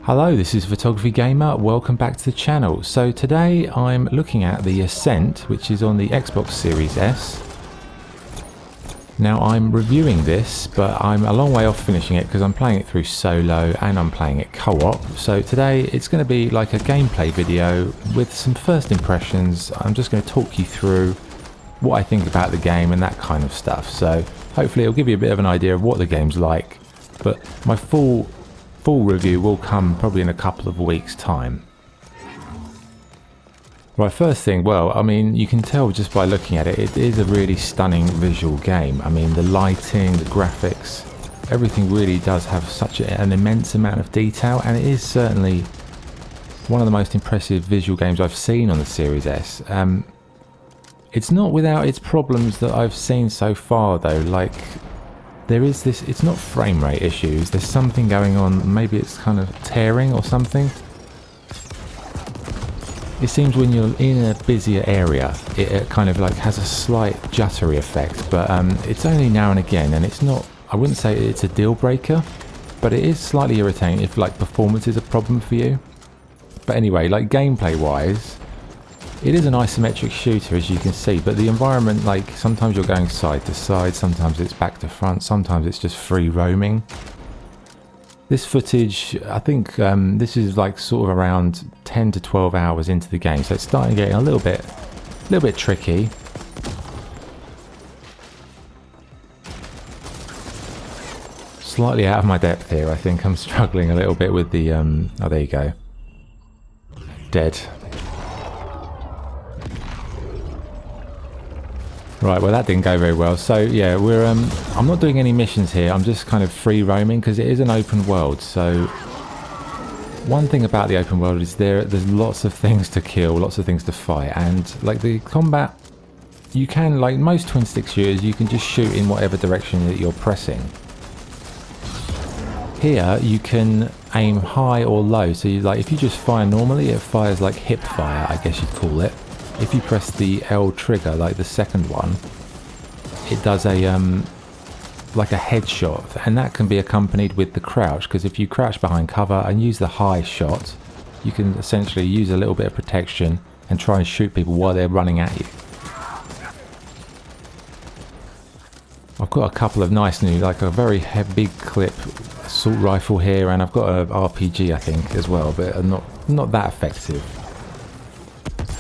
Hello, this is Photography Gamer, welcome back to the channel. So today I'm looking at the Ascent, which is on the Xbox Series S. Now I'm reviewing this, but I'm a long way off finishing it because I'm playing it through solo and I'm playing it co-op. So today it's going to be like a gameplay video with some first impressions. I'm just going to talk you through what I think about the game and that kind of stuff. So hopefully it'll give you a bit of an idea of what the game's like, but my full review will come probably in a couple of weeks' time. Right, first thing, well, I mean, you can tell just by looking at it, it is a really stunning visual game. I mean, the lighting, the graphics, everything really does have such an immense amount of detail, and it is certainly one of the most impressive visual games I've seen on the Series S. It's not without its problems that I've seen so far, though. Like, there is this, it's not frame rate issues, there's something going on, maybe it's kind of tearing or something. It seems when you're in a busier area, it kind of like has a slight juddery effect, but it's only now and again, and it's not, I wouldn't say it's a deal breaker, but it is slightly irritating if like performance is a problem for you. But anyway, like gameplay wise, it is an isometric shooter, as you can see, but the environment, like, sometimes you're going side to side, sometimes it's back to front, sometimes it's just free roaming. This footage, I think this is like sort of around 10 to 12 hours into the game, so it's starting to get a little bit tricky. Slightly out of my depth here, I think. I'm struggling a little bit with the, oh, there you go. Dead. Right, well that didn't go very well. So yeah, we're I'm not doing any missions here. I'm just kind of free roaming because it is an open world. So one thing about the open world is there's lots of things to kill, lots of things to fight, and like the combat, you can, like most twin stick shooters, you can just shoot in whatever direction that you're pressing. Here you can aim high or low. So you, like, if you just fire normally, it fires like hip fire, I guess you'd call it. If you press the L trigger, like the second one, it does a like a headshot, and that can be accompanied with the crouch, because if you crouch behind cover and use the high shot, you can essentially use a little bit of protection and try and shoot people while they're running at you. I've got a couple of nice new, like a very big clip assault rifle here, and I've got a RPG I think as well, but not that effective.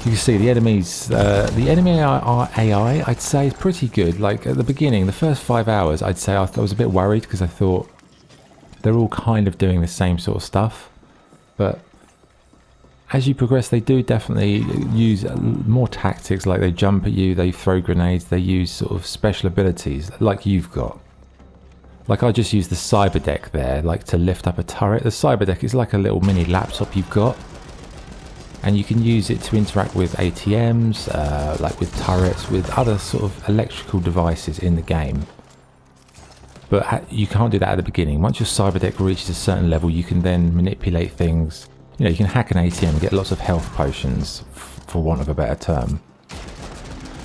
You can see the enemies, the enemy AI, I'd say, is pretty good. Like at the beginning, the first 5 hours, I'd say I was a bit worried because I thought they're all kind of doing the same sort of stuff. But as you progress, they do definitely use more tactics, like they jump at you, they throw grenades, they use sort of special abilities like you've got. Like I just used the cyber deck there, like to lift up a turret. The cyber deck is like a little mini laptop you've got, and you can use it to interact with ATMs, like with turrets, with other sort of electrical devices in the game. But you can't do that at the beginning. Once your cyber deck reaches a certain level, you can then manipulate things. You know, you can hack an ATM and get lots of health potions, for want of a better term.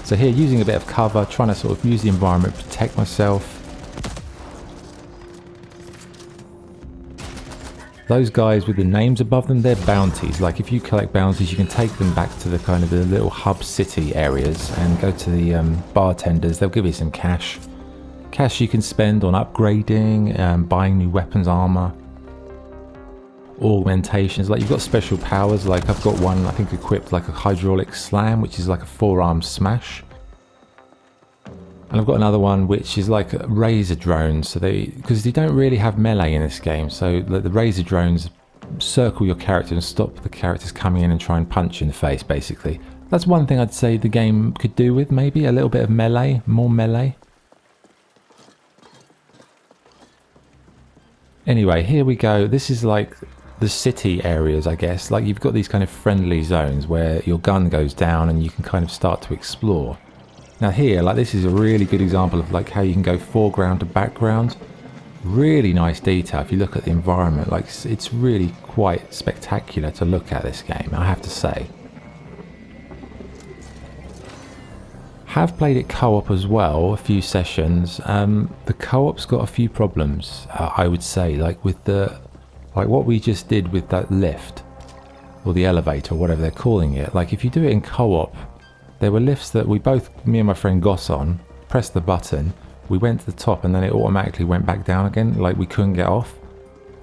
So here, using a bit of cover, trying to sort of use the environment to protect myself. Those guys with the names above them, they're bounties. Like if you collect bounties, you can take them back to the kind of the little hub city areas and go to the bartenders. They'll give you some cash. Cash you can spend on upgrading, buying new weapons, armor, augmentations. Like you've got special powers. Like I've got one, I think, equipped like a hydraulic slam, which is like a forearm smash. And I've got another one which is like razor drones, so because you don't really have melee in this game, so the razor drones circle your character and stop the characters coming in and try and punch you in the face, basically. That's one thing I'd say the game could do with, maybe a little bit of melee, more melee. Anyway, here we go. This is like the city areas, I guess. Like you've got these kind of friendly zones where your gun goes down and you can kind of start to explore. Now here, like this is a really good example of like how you can go foreground to background. Really nice detail if you look at the environment. Like it's really quite spectacular to look at this game, I have to say. Have played it co-op as well, a few sessions. The co-op's got a few problems, I would say, like with the Like what we just did with that lift, or the elevator, or whatever they're calling it. Like if you do it in co-op, there were lifts that me and my friend got on, pressed the button, we went to the top and then it automatically went back down again, like we couldn't get off.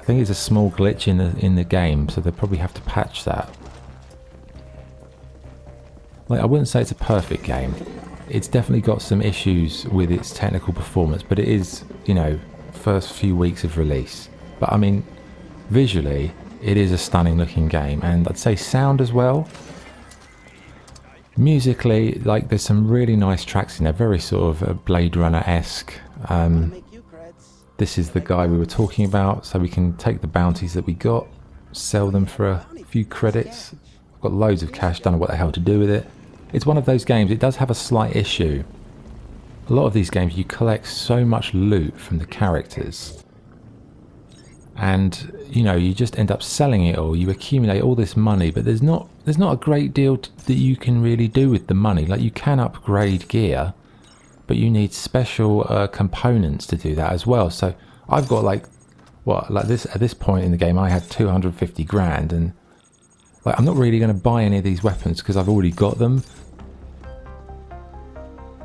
I think it's a small glitch in the game, so they probably have to patch that. Like, I wouldn't say it's a perfect game. It's definitely got some issues with its technical performance, but it is, you know, first few weeks of release. But I mean, visually, it is a stunning looking game, and I'd say sound as well. Musically, like, there's some really nice tracks in there, very sort of Blade Runner-esque. This is the guy we were talking about, so we can take the bounties that we got, sell them for a few credits. I've got loads of cash, don't know what the hell to do with it. It's one of those games, it does have a slight issue. A lot of these games, you collect so much loot from the characters. And, you know, you just end up selling it all, you accumulate all this money, but there's not a great deal that you can really do with the money. Like, you can upgrade gear, but you need special components to do that as well. So I've got at this point in the game, I had 250 grand, and like, I'm not really going to buy any of these weapons because I've already got them.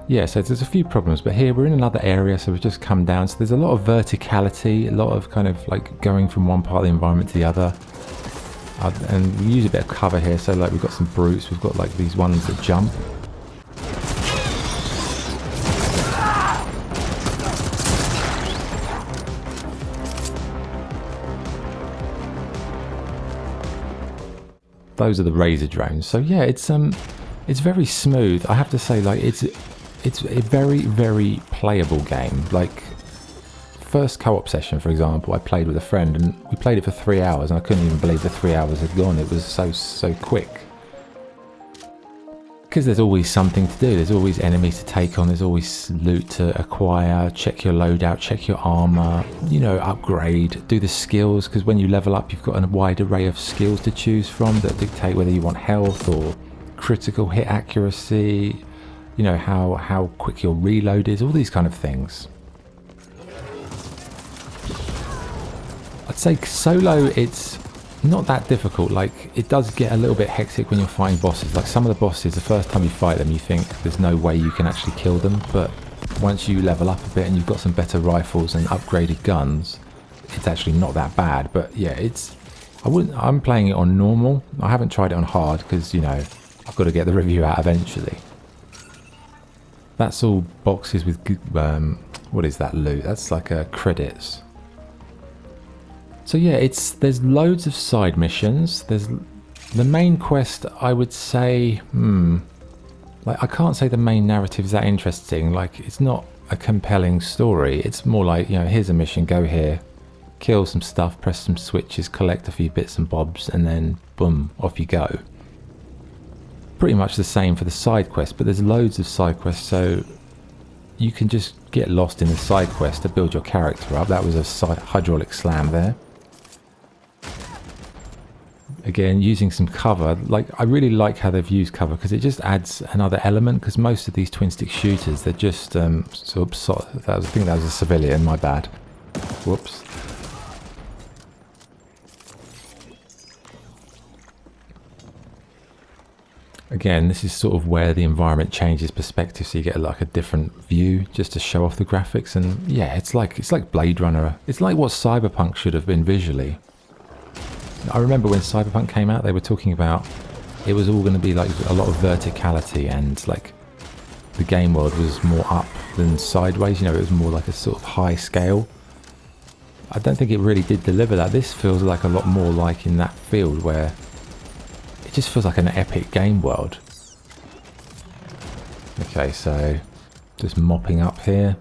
Yeah, so there's a few problems, but here we're in another area, so we've just come down. So there's a lot of verticality, a lot of kind of like going from one part of the environment to the other. And we use a bit of cover here, so like we've got some brutes, we've got like these ones that jump. Those are the Razor drones. So yeah, it's very smooth. I have to say, like, it's a very, very playable game. Like, first co-op session, for example, I played with a friend and we played it for 3 hours, and I couldn't even believe the 3 hours had gone. It was so quick. Because there's always something to do. There's always enemies to take on. There's always loot to acquire. Check your loadout. Check your armor. You know, upgrade. Do the skills, because when you level up, you've got a wide array of skills to choose from that dictate whether you want health or critical hit accuracy. You know, how quick your reload is. All these kind of things. I'd say solo, it's not that difficult. Like, it does get a little bit hectic when you're fighting bosses. Like, some of the bosses, the first time you fight them, you think there's no way you can actually kill them, but once you level up a bit and you've got some better rifles and upgraded guns, it's actually not that bad. But yeah, I'm playing it on normal. I haven't tried it on hard because, you know, I've got to get the review out eventually. That's all boxes with what is that loot? That's like credits. So yeah, there's loads of side missions. There's the main quest, I would say, like, I can't say the main narrative is that interesting. Like, it's not a compelling story. It's more like, you know, here's a mission, go here, kill some stuff, press some switches, collect a few bits and bobs, and then boom, off you go. Pretty much the same for the side quest, but there's loads of side quests, so you can just get lost in the side quest to build your character up. That was a hydraulic slam there. Again, using some cover. Like, I really like how they've used cover because it just adds another element, because most of these twin stick shooters, they're just I think that was a civilian, my bad. Whoops. Again, this is sort of where the environment changes perspective, so you get like a different view just to show off the graphics. And yeah, it's like Blade Runner. It's like what Cyberpunk should have been visually. I remember when Cyberpunk came out, they were talking about it was all going to be like a lot of verticality, and like the game world was more up than sideways. You know, it was more like a sort of high scale. I don't think it really did deliver that. This feels like a lot more like in that field where it just feels like an epic game world. Okay, so just mopping up here.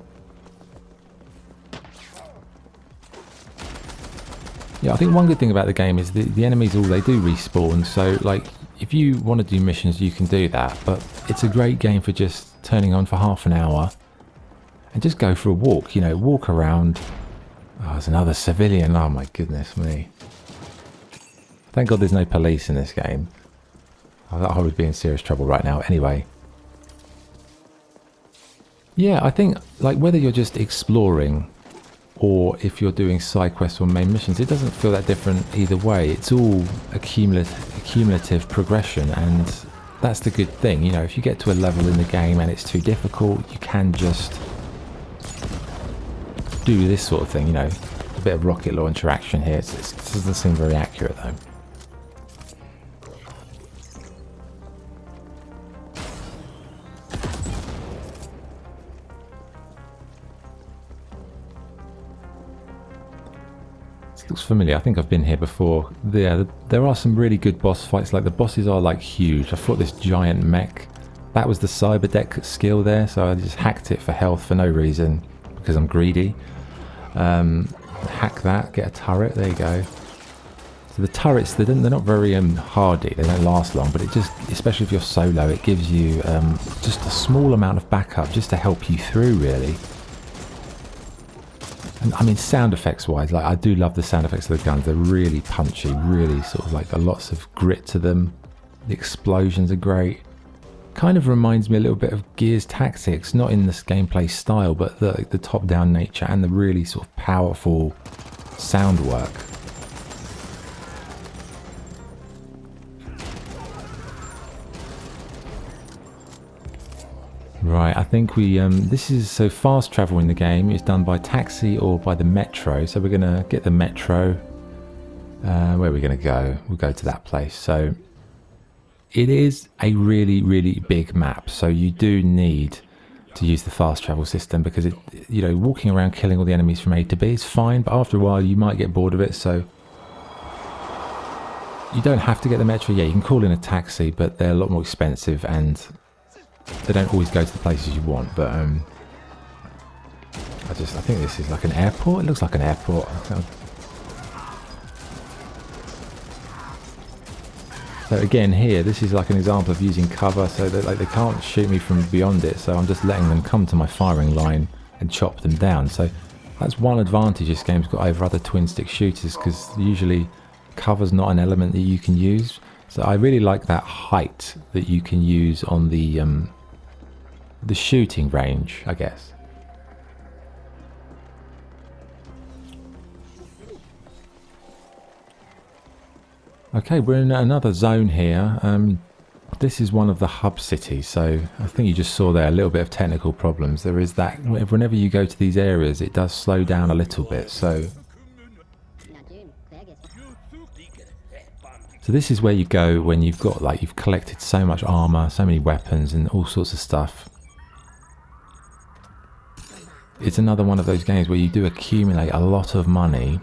Yeah, I think one good thing about the game is the enemies, they do respawn, so like if you want to do missions you can do that, but it's a great game for just turning on for half an hour and just go for a walk, you know, walk around. Oh, there's another civilian, oh my goodness me. Thank God there's no police in this game. I would be in serious trouble right now. Anyway. Yeah, I think like whether you're just exploring or if you're doing side quests or main missions, it doesn't feel that different either way. It's all a cumulative progression, and that's the good thing. You know, if you get to a level in the game and it's too difficult, you can just do this sort of thing, you know, a bit of rocket launcher action here. It doesn't seem very accurate though. Looks familiar. I think I've been here before. There are some really good boss fights. Like the bosses are like huge. I fought this giant mech. That was the cyber deck skill there, so I just hacked it for health for no reason because I'm greedy. Hack that, get a turret. There you go. So the turrets, they're not very hardy. They don't last long, but it just, especially if you're solo, it gives you just a small amount of backup just to help you through, really. And I mean, sound effects wise, like I do love the sound effects of the guns. They're really punchy, really sort of like lots of grit to them. The explosions are great. Kind of reminds me a little bit of Gears Tactics, not in this gameplay style, but the top-down nature and the really sort of powerful sound work. Right, I think we, this is, so fast travel in the game is done by taxi or by the metro. So we're going to get the metro. Where are we going to go? We'll go to that place. So it is a really, really big map. So you do need to use the fast travel system because, it, you know, walking around killing all the enemies from A to B is fine. But after a while, you might get bored of it. So you don't have to get the metro. Yeah, you can call in a taxi, but they're a lot more expensive and they don't always go to the places you want. But I think this is like an airport. It looks like an airport. So again, here, this is like an example of using cover, so that like they can't shoot me from beyond it. So I'm just letting them come to my firing line and chop them down. So that's one advantage this game's got over other twin stick shooters, because usually cover's not an element that you can use. So I really like that height that you can use on the shooting range, I guess. Okay, we're in another zone here. This is one of the hub cities, so I think you just saw there a little bit of technical problems. There is that, whenever you go to these areas, it does slow down a little bit, so this is where you go when you've got, like, you've collected so much armor, so many weapons and all sorts of stuff. It's another one of those games where you do accumulate a lot of money,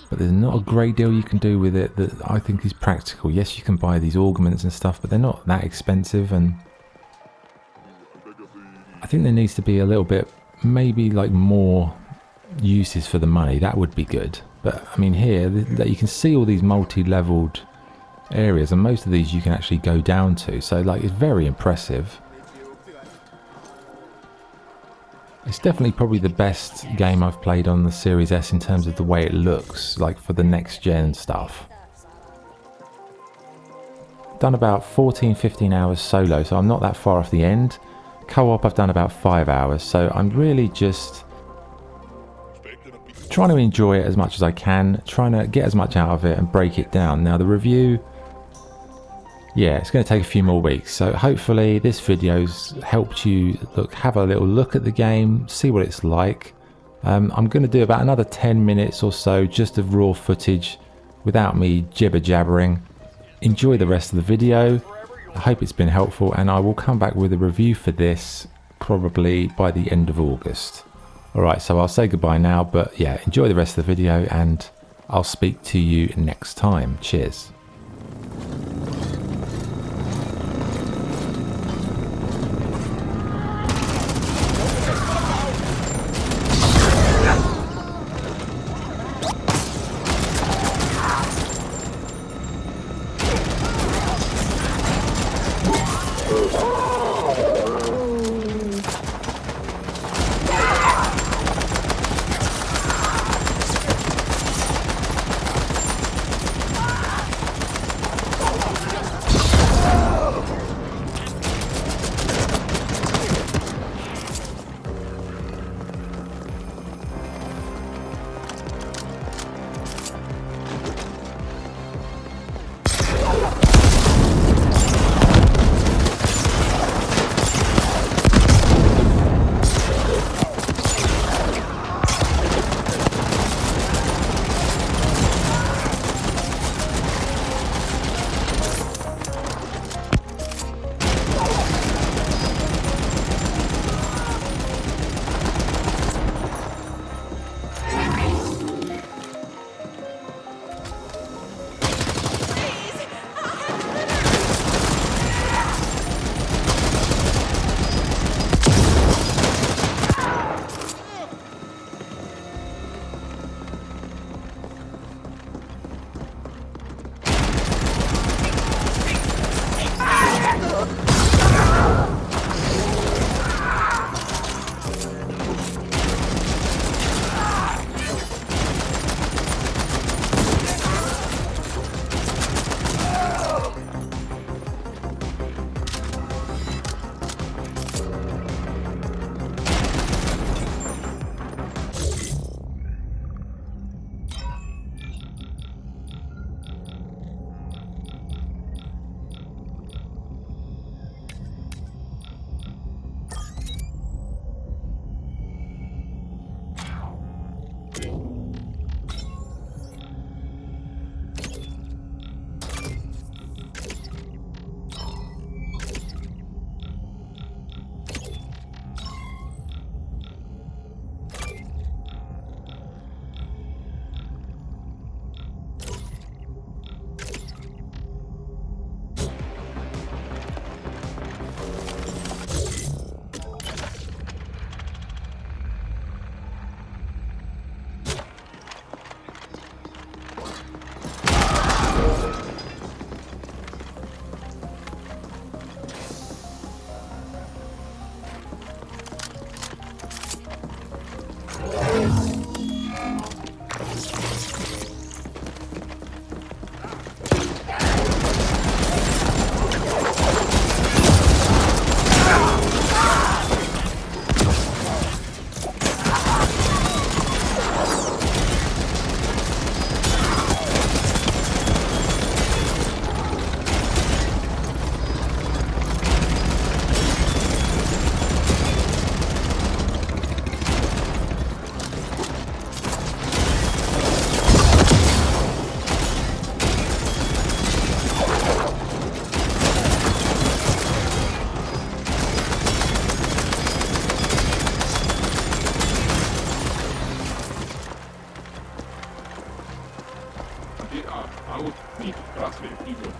but there's not a great deal you can do with it that I think is practical. Yes, you can buy these augments and stuff, but they're not that expensive, and I think there needs to be a little bit, maybe like more uses for the money. That would be good. But I mean, here you can see all these multi-leveled areas, and most of these you can actually go down to, so like it's very impressive. It's definitely probably the best game I've played on the Series S in terms of the way it looks, like for the next gen stuff. Done about 14-15 hours solo, so I'm not that far off the end. Co-op I've done about 5 hours, so I'm really just trying to enjoy it as much as I can, trying to get as much out of it and break it down. Now the review, yeah, it's going to take a few more weeks, so hopefully this video's helped you have a little look at the game, see what it's like. I'm going to do about another 10 minutes or so just of raw footage without me jibber jabbering. Enjoy the rest of the video. I hope it's been helpful, and I will come back with a review for this probably by the end of August. Alright, so I'll say goodbye now, but yeah, enjoy the rest of the video and I'll speak to you next time. Cheers. Transmit.